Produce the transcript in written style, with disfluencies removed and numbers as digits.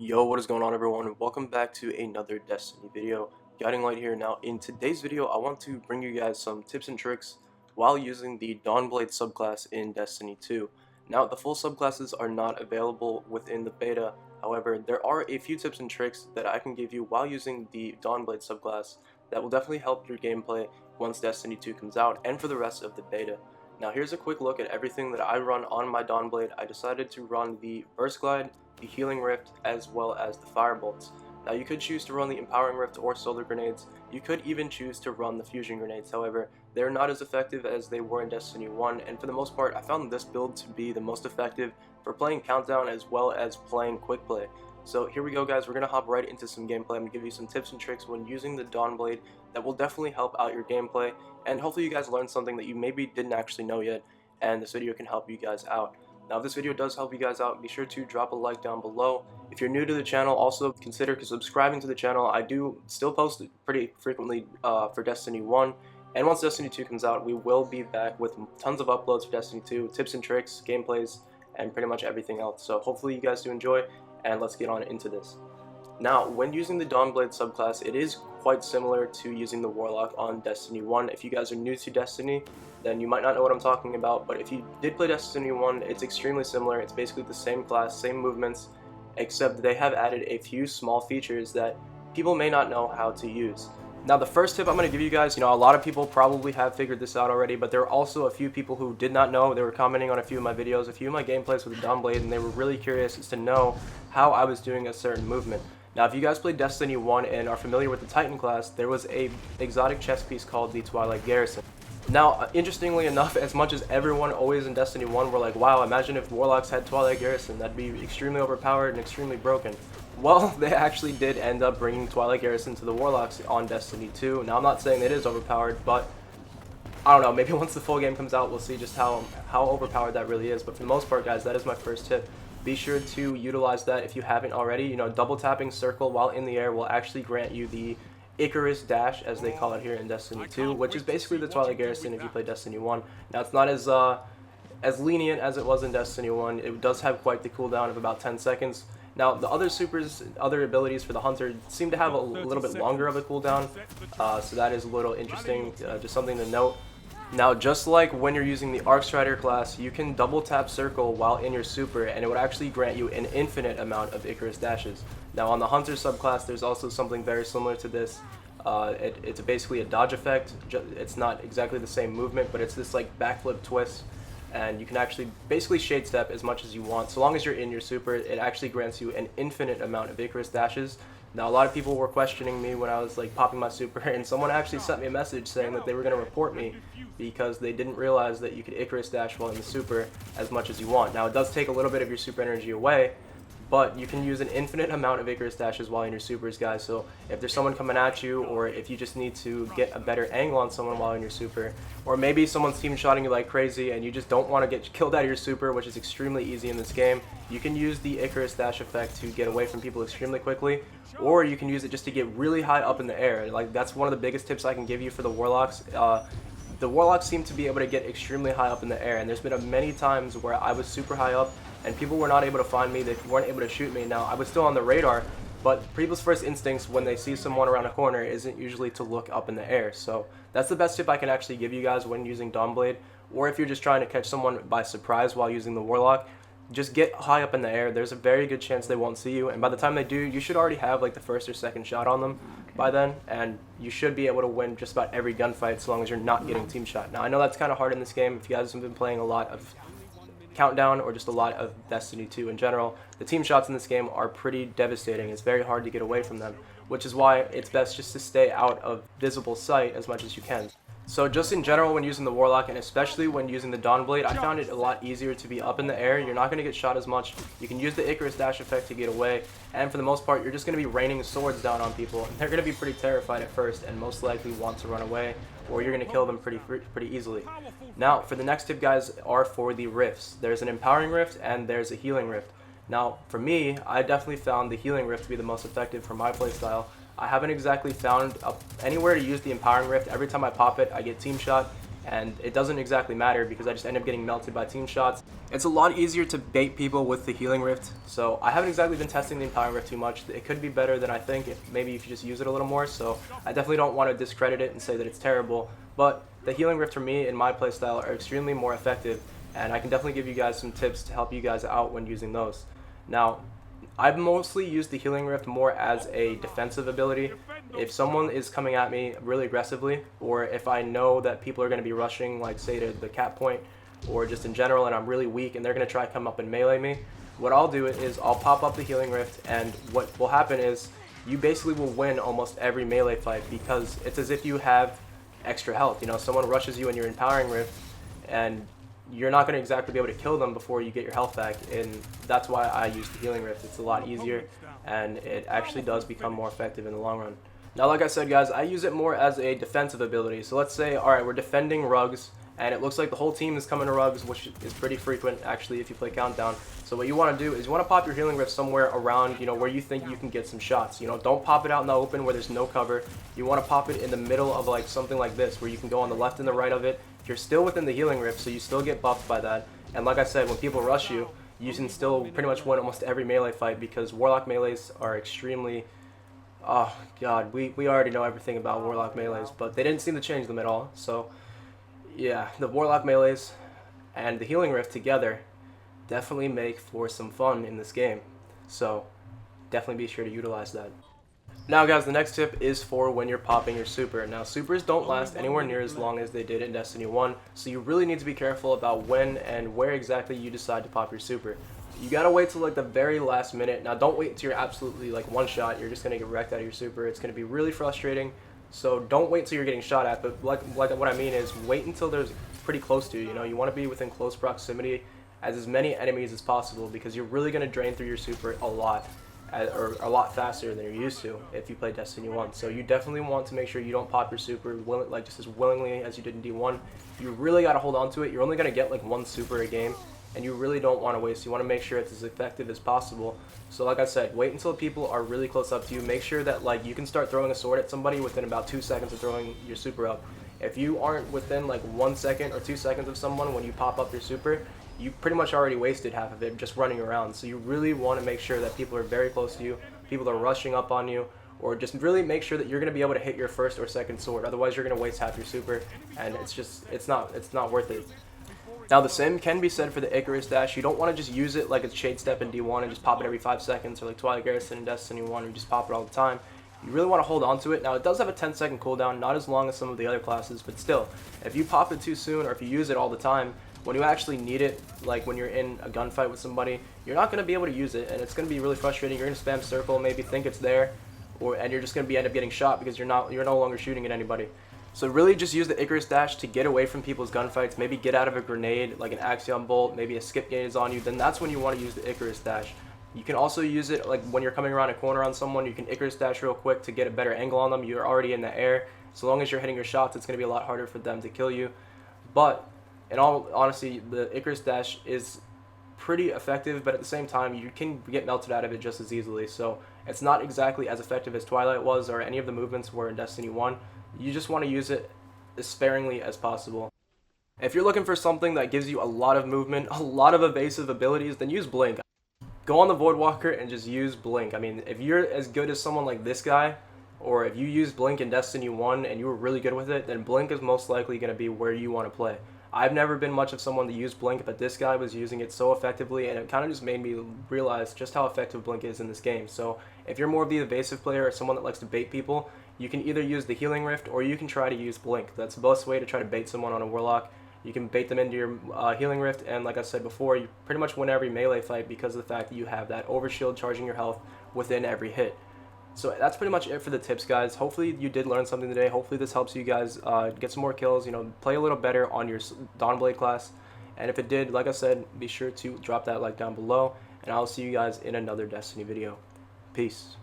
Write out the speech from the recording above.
Yo, what is going on everyone? Welcome back to another Destiny video. Guiding Light here. Now in today's video I want to bring you guys some tips and tricks while using the DAWNBLADE subclass in Destiny 2. Now the full subclasses are not available within the beta, however there are a few tips and tricks that I can give you while using the DAWNBLADE subclass that will definitely help your gameplay once Destiny 2 comes out and for the rest of the beta. Now here's a quick look at everything that I run on my DAWNBLADE. I decided to run the Burst Glide, the Healing Rift, as well as the Firebolts. Now you could choose to run the Empowering Rift or Solar Grenades. You could even choose to run the Fusion Grenades, however, they're not as effective as they were in Destiny 1, and for the most part I found this build to be the most effective for playing Countdown as well as playing Quick Play. So here we go guys, we're going to hop right into some gameplay. I'm going to give you some tips and tricks when using the DAWNBLADE that will definitely help out your gameplay, and hopefully you guys learned something that you maybe didn't actually know yet, and this video can help you guys out. Now if this video does help you guys out, be sure to drop a like down below. If you're new to the channel, also consider subscribing to the channel. I do still post pretty frequently for Destiny 1, and once Destiny 2 comes out, we will be back with tons of uploads for Destiny 2, tips and tricks, gameplays, and pretty much everything else. So hopefully you guys do enjoy, and let's get on into this. Now, when using the DAWNBLADE subclass, it is quite similar to using the Warlock on Destiny 1. If you guys are new to Destiny, then you might not know what I'm talking about, but if you did play Destiny 1, it's extremely similar. It's basically the same class, same movements, except they have added a few small features that people may not know how to use. Now, the first tip I'm going to give you guys, a lot of people probably have figured this out already, but there are also a few people who did not know. They were commenting on a few of my videos, a few of my gameplays with the DAWNBLADE, and they were really curious as to know how I was doing a certain movement. Now, if you guys played Destiny 1 and are familiar with the Titan class, there was a exotic chess piece called the Twilight Garrison. Now, interestingly enough, as much as everyone always in Destiny 1 were like, wow, imagine if Warlocks had Twilight Garrison, that'd be extremely overpowered and extremely broken. Well, they actually did end up bringing Twilight Garrison to the Warlocks on Destiny 2. Now, I'm not saying it is overpowered, but I don't know, maybe once the full game comes out, we'll see just how overpowered that really is. But for the most part, guys, that is my first tip. Be sure to utilize that if you haven't already. Double tapping circle while in the air will actually grant you the Icarus Dash, as they call it here in Destiny 2, which is basically the Twilight Garrison if you play Destiny 1. Now, it's not as lenient as it was in Destiny 1. It does have quite the cooldown of about 10 seconds. Now, the other supers, other abilities for the Hunter seem to have a little bit longer of a cooldown, so that is a little interesting, just something to note. Now, just like when you're using the Arcstrider class, you can double tap circle while in your super, and it would actually grant you an infinite amount of Icarus dashes. Now, on the Hunter subclass, there's also something very similar to this. It's basically a dodge effect. It's not exactly the same movement, but it's this like backflip twist, and you can actually basically shade step as much as you want. So long as you're in your super, it actually grants you an infinite amount of Icarus dashes. Now, a lot of people were questioning me when I was like popping my super, and someone actually sent me a message saying that they were going to report me because they didn't realize that you could Icarus dash while in the super as much as you want. Now, it does take a little bit of your super energy away, but you can use an infinite amount of Icarus dashes while in your supers, guys. So if there's someone coming at you, or if you just need to get a better angle on someone while in your super, or maybe someone's team shotting you like crazy and you just don't want to get killed out of your super, which is extremely easy in this game, you can use the Icarus dash effect to get away from people extremely quickly, or you can use it just to get really high up in the air. Like, that's one of the biggest tips I can give you for the Warlocks. The Warlocks seem to be able to get extremely high up in the air, and there's been many times where I was super high up and people were not able to find me, they weren't able to shoot me. Now, I was still on the radar, but people's first instincts when they see someone around a corner isn't usually to look up in the air. So that's the best tip I can actually give you guys when using DAWNBLADE, or if you're just trying to catch someone by surprise while using the Warlock, just get high up in the air. There's a very good chance they won't see you, and by the time they do, you should already have like the first or second shot on them by then, and you should be able to win just about every gunfight as long as you're not getting team shot. Now, I know that's kind of hard in this game. If you guys have been playing a lot of Countdown or just a lot of Destiny 2 in general, the team shots in this game are pretty devastating. It's very hard to get away from them, which is why it's best just to stay out of visible sight as much as you can. So just in general, when using the Warlock, and especially when using the DAWNBLADE, I found it a lot easier to be up in the air. You're not going to get shot as much. You can use the Icarus dash effect to get away, and for the most part, you're just going to be raining swords down on people, and they're going to be pretty terrified at first and most likely want to run away, or you're going to kill them pretty easily. Now, for the next tip, guys, are for the rifts. There's an Empowering Rift and there's a Healing Rift. Now, for me, I definitely found the Healing Rift to be the most effective for my playstyle. I haven't exactly found anywhere to use the Empowering Rift. Every time I pop it, I get team shot, and it doesn't exactly matter because I just end up getting melted by team shots. It's a lot easier to bait people with the Healing Rift, so I haven't exactly been testing the Empowering Rift too much. It could be better than I think, if maybe if you just use it a little more, so I definitely don't want to discredit it and say that it's terrible, but the Healing Rift for me in my playstyle are extremely more effective, and I can definitely give you guys some tips to help you guys out when using those. Now, I've mostly used the Healing Rift more as a defensive ability. If someone is coming at me really aggressively, or if I know that people are going to be rushing, like say to the cap point, or just in general, and I'm really weak and they're going to try to come up and melee me, what I'll do is I'll pop up the Healing Rift, and what will happen is you basically will win almost every melee fight, because it's as if you have extra health. You know, someone rushes you in your Empowering Rift, and you're not going to exactly be able to kill them before you get your health back, and that's why I use the Healing Rift. It's a lot easier, and it actually does become more effective in the long run. Now, like I said, guys, I use it more as a defensive ability. So let's say, alright, we're defending rugs, and it looks like the whole team is coming to rugs, which is pretty frequent, actually, if you play Countdown. So what you want to do is you want to pop your Healing Rift somewhere around, you know, where you think you can get some shots. You know, don't pop it out in the open where there's no cover. You want to pop it in the middle of, like, something like this, where you can go on the left and the right of it. You're still within the Healing Rift, so you still get buffed by that. And like I said, when people rush you, you can still pretty much win almost every melee fight, because Warlock melees are extremely... Oh, God, we already know everything about Warlock melees, but they didn't seem to change them at all. So, yeah, the Warlock melees and the Healing Rift together definitely make for some fun in this game. So, definitely be sure to utilize that. Now, guys, the next tip is for when you're popping your super. Now, supers don't last anywhere near as long as they did in Destiny 1, so you really need to be careful about when and where exactly you decide to pop your super. You gotta wait till like the very last minute. Now, don't wait until you're absolutely like one shot. You're just gonna get wrecked out of your super. It's gonna be really frustrating. So don't wait till you're getting shot at. But like what I mean is wait until there's pretty close to you. You know, you want to be within close proximity as many enemies as possible, because you're really gonna drain through your super a lot. Or a lot faster than you're used to if you play Destiny 1. So you definitely want to make sure you don't pop your super like just as willingly as you did in D1. You really got to hold on to it. You're only going to get like one super a game, and you really don't want to waste. You want to make sure it's as effective as possible. So like I said, wait until people are really close up to you. Make sure that like you can start throwing a sword at somebody within about 2 seconds of throwing your super up. If you aren't within like 1 second or 2 seconds of someone when you pop up your super, you pretty much already wasted half of it just running around. So you really want to make sure that people are very close to you, people are rushing up on you, or just really make sure that you're going to be able to hit your first or second sword. Otherwise, you're going to waste half your super, and it's not worth it. Now, the same can be said for the Icarus Dash. You don't want to just use it like a Shade Step in D1 and just pop it every 5 seconds, or like Twilight Garrison in Destiny 1, or you just pop it all the time. You really want to hold on to it. Now, it does have a 10-second cooldown, not as long as some of the other classes, but still, if you pop it too soon, or if you use it all the time, when you actually need it, like when you're in a gunfight with somebody, you're not going to be able to use it, and it's going to be really frustrating. You're going to spam circle, maybe think it's there, and you're just going to end up getting shot because you're no longer shooting at anybody. So really just use the Icarus Dash to get away from people's gunfights, maybe get out of a grenade, like an Axiom Bolt, maybe a skip grenade is on you, then that's when you want to use the Icarus Dash. You can also use it like when you're coming around a corner on someone. You can Icarus Dash real quick to get a better angle on them. You're already in the air. So long as you're hitting your shots, it's going to be a lot harder for them to kill you. But in all honesty, the Icarus Dash is pretty effective, but at the same time, you can get melted out of it just as easily. So it's not exactly as effective as Twilight was, or any of the movements were in Destiny 1. You just want to use it as sparingly as possible. If you're looking for something that gives you a lot of movement, a lot of evasive abilities, then use Blink. Go on the Voidwalker and just use Blink. I mean, if you're as good as someone like this guy, or if you use Blink in Destiny 1 and you were really good with it, then Blink is most likely going to be where you want to play. I've never been much of someone to use Blink, but this guy was using it so effectively, and it kind of just made me realize just how effective Blink is in this game. So if you're more of the evasive player or someone that likes to bait people, you can either use the Healing Rift or you can try to use Blink. That's the best way to try to bait someone on a Warlock. You can bait them into your Healing Rift, and like I said before, you pretty much win every melee fight because of the fact that you have that overshield charging your health within every hit. So that's pretty much it for the tips, guys. Hopefully you did learn something today. Hopefully this helps you guys get some more kills, you know, play a little better on your DAWNBLADE class. And if it did, like I said, be sure to drop that like down below, and I'll see you guys in another Destiny video. Peace.